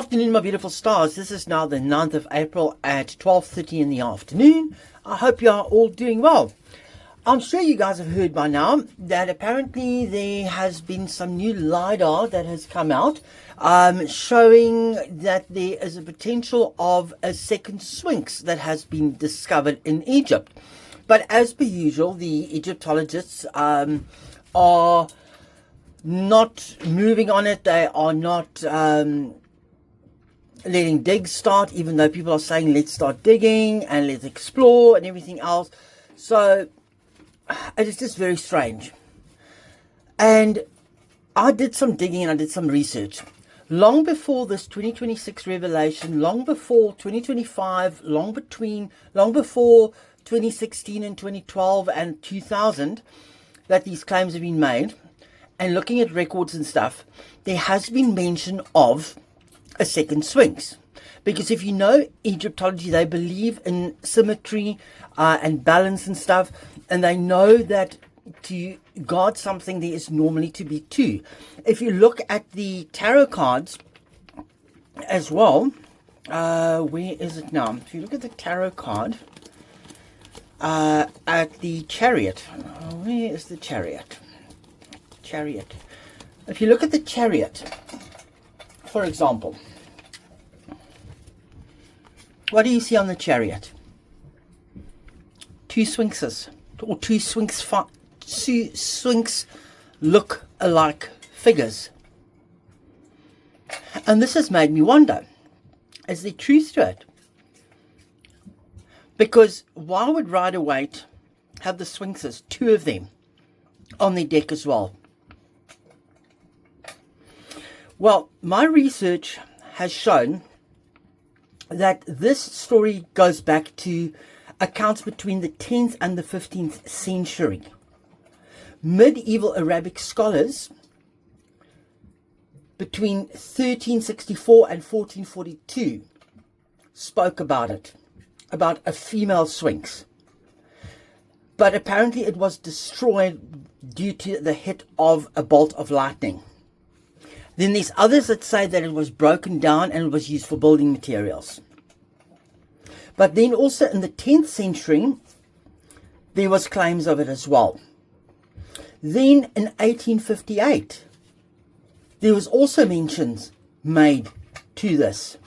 afternoon, my beautiful stars. This is now the 9th of April at 12:30 in the afternoon. I hope you are all doing well. I'm sure you guys have heard by now that apparently there has been some new LiDAR that has come out showing that there is a potential of a second Sphinx that has been discovered in Egypt. But as per usual, the Egyptologists are not moving on it. They are not letting digs start, even though people are saying let's start digging and let's explore and everything else. So it is just very strange. And I did some digging and I did some research. Long before this 2026 revelation, long before 2025, long before 2016 and 2012 and 2000, that these claims have been made, and looking at records and stuff, there has been mention of a second Sphinx. Because if you know Egyptology, they believe in symmetry and balance and stuff, and they know that to guard something there is normally to be two. If you look at the tarot cards as well, where is it now? If you look at the tarot card at the Chariot, where is the Chariot? Chariot. If you look at the Chariot, for example, what do you see on the Chariot? Two Sphinxes, or two Sphinx look-alike figures. And this has made me wonder, is there truth to it? Because why would Rider-Waite have the Sphinxes, two of them, on their deck as well? Well, my research has shown that this story goes back to accounts between the 10th and the 15th century. Medieval Arabic scholars between 1364 and 1442 spoke about it, about a female Sphinx. But apparently it was destroyed due to the hit of a bolt of lightning. Then there's others that say that it was broken down and it was used for building materials. But then also in the 10th century, there was claims of it as well. Then in 1858, there was also mentions made to this.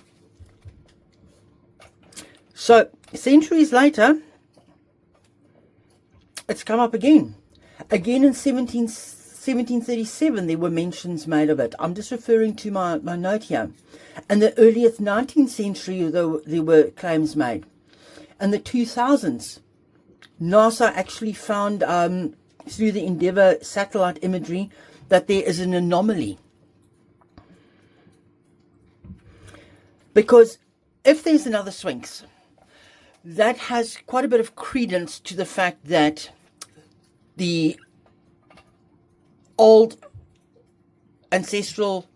So centuries later, it's come up again. Again in 1737, there were mentions made of it. I'm just referring to my note here. In the earliest 19th century, there were claims made. In the 2000s, NASA actually found, through the Endeavour satellite imagery, that there is an anomaly. Because if there's another Sphinx, that has quite a bit of credence to the fact that the old ancestral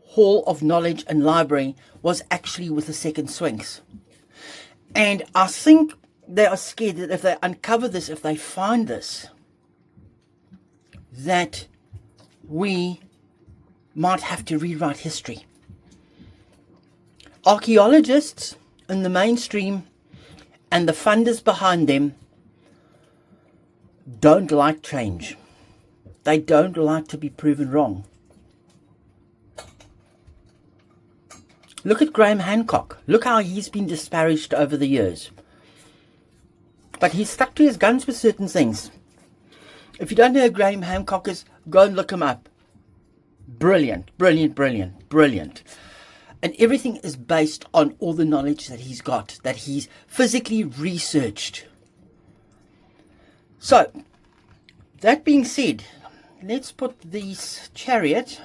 hall of knowledge and library was actually with the second Sphinx. And I think they are scared that if they uncover this, if they find this, that we might have to rewrite history. Archaeologists in the mainstream and the funders behind them don't like change. They don't like to be proven wrong. Look at Graham Hancock. Look how he's been disparaged over the years. But he's stuck to his guns with certain things. If you don't know who Graham Hancock is, go and look him up. Brilliant, brilliant, brilliant, brilliant. And everything is based on all the knowledge that he's got, that he's physically researched. So, that being said, let's put this Chariot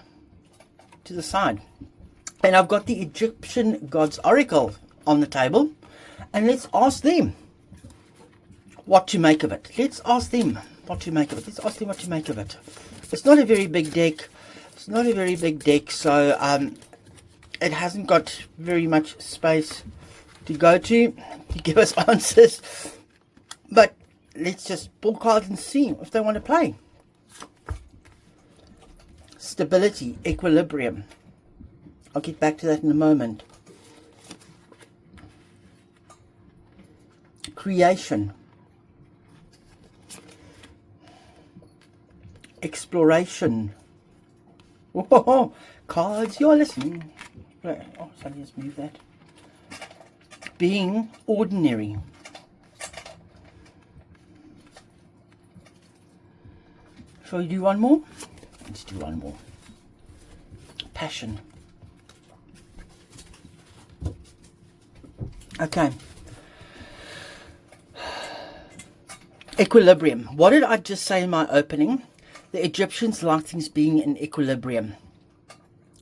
to the side. And I've got the Egyptian Gods Oracle on the table. And let's ask them what to make of it. Let's ask them what to make of it. Let's ask them what to make of it. It's not a very big deck. It's not a very big deck. So it hasn't got very much space to go to give us answers. But let's just pull cards and see if they want to play. Stability, equilibrium. I'll get back to that in a moment. Creation. Exploration. Whoa, cards, you're listening. Right. Oh, sorry, let's move that. Being ordinary. Shall we do one more? Let's do one more. Passion. Okay. Equilibrium. What did I just say in my opening? The Egyptians liked things being in equilibrium.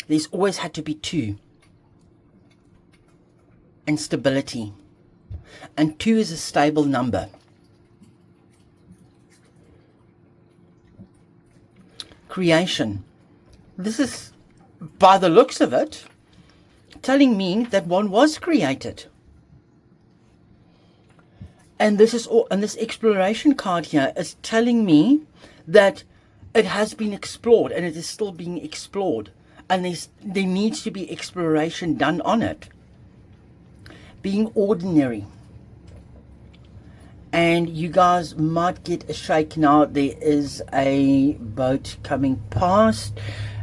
There's always had to be two. And stability. And 2 is a stable number. Creation. This is, by the looks of it, telling me that one was created. And this is all, and this exploration card here is telling me that it has been explored and it is still being explored. And there needs to be exploration done on it. Being ordinary. And you guys might get a shake now. There is a boat coming past.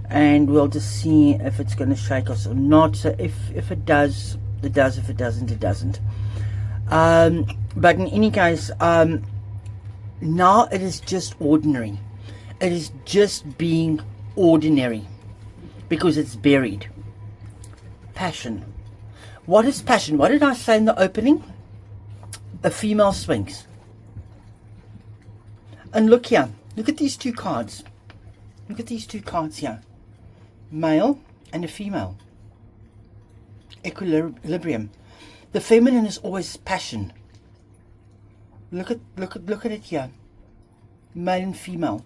And we'll just see if it's going to shake us or not. So if it does, it does. If it doesn't, it doesn't. But in any case, now it is just ordinary. It is just being ordinary. Because it's buried. Passion. What is passion? What did I say in the opening? A female Sphinx. And look here. Look at these two cards. Look at these two cards here. Male and a female. Equilibrium. The feminine is always passion. Look at it here. Male and female.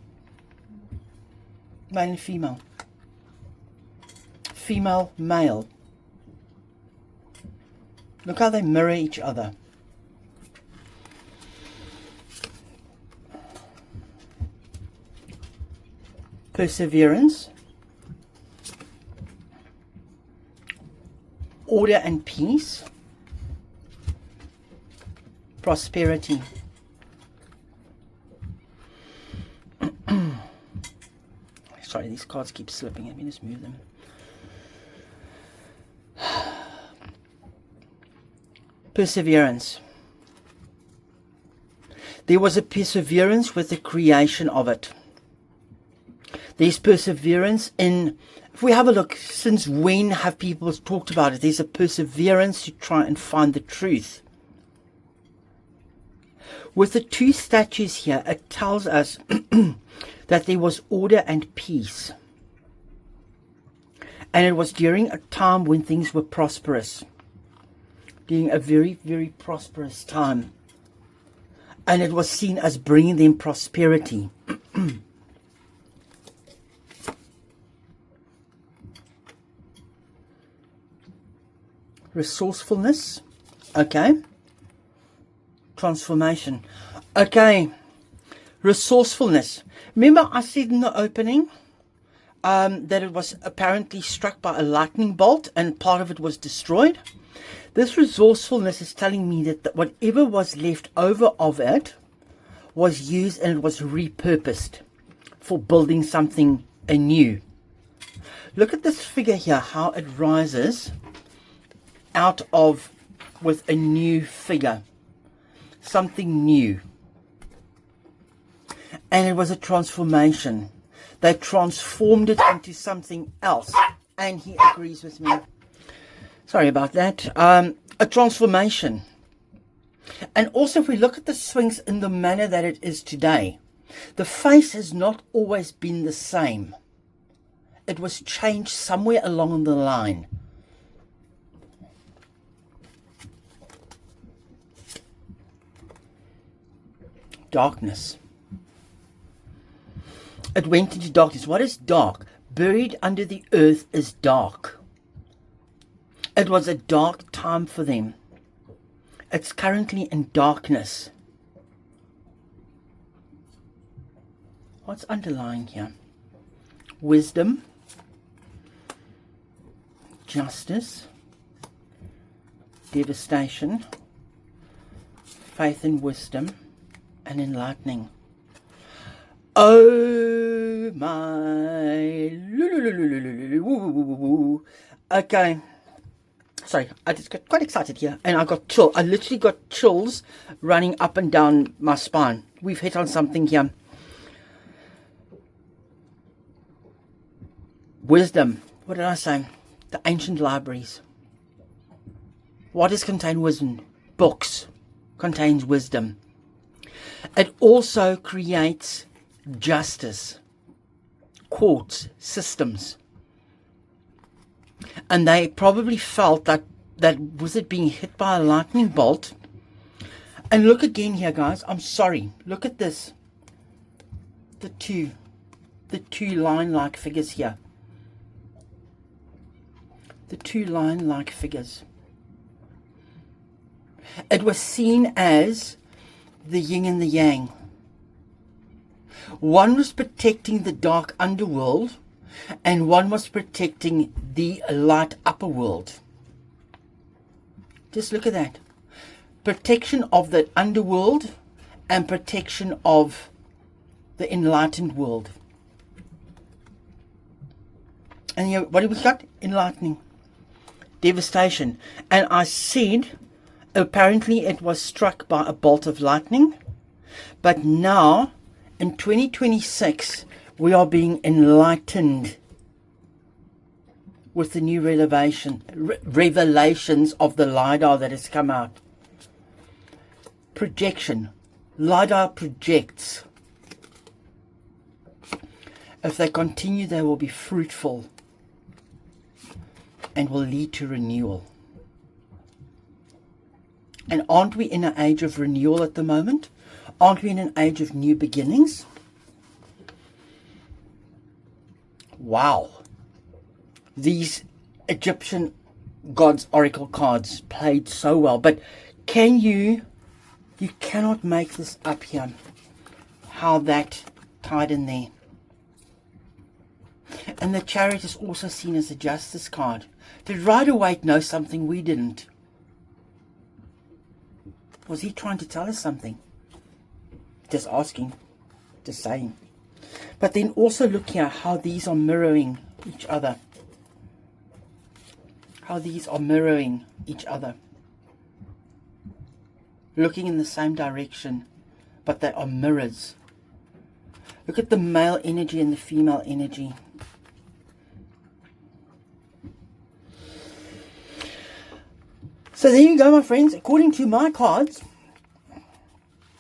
Male and female. Female, male. Look how they mirror each other. Perseverance. Order and peace. Prosperity. Sorry, these cards keep slipping. Let me just move them. Perseverance. There was a perseverance with the creation of it. There's perseverance in, if we have a look, since when have people talked about it? There's a perseverance to try and find the truth. With the two statues here, it tells us that there was order and peace. And it was during a time when things were prosperous. During a very, very prosperous time. And it was seen as bringing them prosperity. Resourcefulness. Okay. Transformation. Okay. Resourcefulness. Remember I said in the opening that it was apparently struck by a lightning bolt and part of it was destroyed. This resourcefulness is telling me that whatever was left over of it was used and it was repurposed for building something anew. Look at this figure here, how it rises out of with a new figure. Something new. And it was a transformation. They transformed it into something else. And he agrees with me. Sorry about that. A transformation. And also if we look at the Sphinx in the manner that it is today, the face has not always been the same. It was changed somewhere along the line. Darkness. It went into darkness. What is dark? Buried under the earth is dark. It was a dark time for them. It's currently in darkness. What's underlying here? Wisdom. justice, devastation, faith and wisdom, and enlightening. Oh my. Okay. Sorry, I just got quite excited here, and I got chill. I literally got chills running up and down my spine. We've hit on something here. Wisdom. What did I say? The ancient libraries. What is contained wisdom? Books contains wisdom. It also creates justice, courts, systems. And they probably felt that was it being hit by a lightning bolt. And look again here, guys. I'm sorry. Look at this. The two line-like figures here. The two line-like figures. It was seen as the yin and the yang. One was protecting the dark underworld, and one was protecting the light upper world. Just look at that. Protection of the underworld and protection of the enlightened world. And here, what have we got? Enlightening. Devastation. And I said, apparently it was struck by a bolt of lightning. But now, in 2026, we are being enlightened with the new revelations of the LiDAR that has come out. Projection. LiDAR projects. If they continue, they will be fruitful and will lead to renewal. And aren't we in an age of renewal at the moment? Aren't we in an age of new beginnings? Wow. These Egyptian gods' oracle cards played so well. But you cannot make this up here. How that tied in there. And the Chariot is also seen as a justice card. Did Rider-Waite know something we didn't? Was he trying to tell us something? Just asking. Just saying. But then also look here how these are mirroring each other. How these are mirroring each other. Looking in the same direction, but they are mirrors. Look at the male energy and the female energy. So there you go, my friends. According to my cards,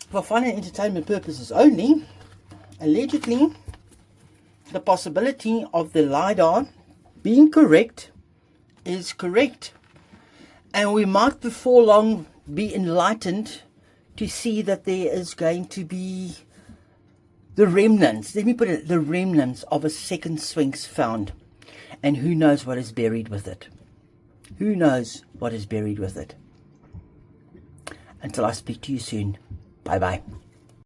for fun and entertainment purposes only, allegedly, the possibility of the LiDAR being correct is correct. And we might before long be enlightened to see that there is going to be the remnants, let me put it, the remnants of a second Sphinx found. And who knows what is buried with it. Who knows what is buried with it. Until I speak to you soon. Bye-bye.